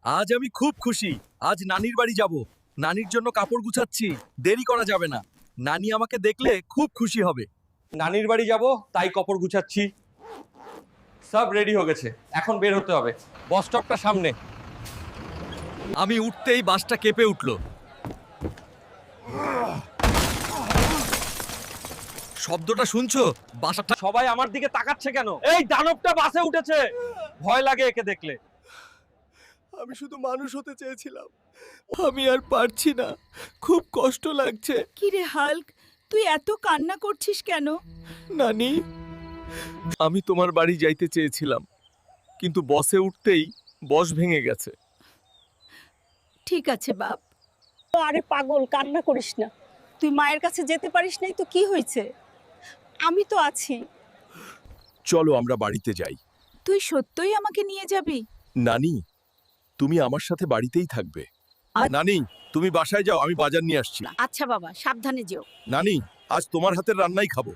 আজ আমি খুব খুশি। আজ নানির বাড়ি যাব। নানির জন্য কাপড় গুছাচ্ছি। দেরি করা যাবে না। নানি আমাকে দেখলে খুব খুশি হবে। নানির বাড়ি যাব, তাই কাপড় গুছাচ্ছি। সব রেডি হয়ে গেছে, এখন বের হতে হবে। বাস স্টপটা সামনে। আমি উঠতেই বাসটা কেঁপে উঠল। শব্দটা শুনছো? বাসাটা সবাই আমার দিকে তাকাচ্ছে কেন? এই দানবটা বাসে উঠেছে। ভয় লাগে একে দেখলে। আমি শুধু মানুষ হতে চেয়েছিলাম। আমি আর পারছি না, খুব কষ্ট লাগছে। কিরে হাল্ক, তুই এত কান্না করছিস কেন? নানি, আমি তোমার বাড়ি যাইতে চেয়েছিলাম, কিন্তু বসে উঠতেই বস ভেঙে গেছে। ঠিক আছে বাপ। আরে পাগল, কান্না করিস না। তুই মায়ের কাছে যেতে পারিস নাই তো কি হয়েছে? আমি তো আছি। চলো আমরা বাড়িতে যাই। তুই সত্যই আমাকে নিয়ে যাবি? নানি, তুমি আমার সাথে বাড়িতেই থাকবে। আ- নানি, তুমি বাসায় যাও, আমি বাজার নিয়ে আসছি। আচ্ছা বাবা, সাবধানে যেও। নানি, আজ তোমার হাতের রান্নাই খাবো।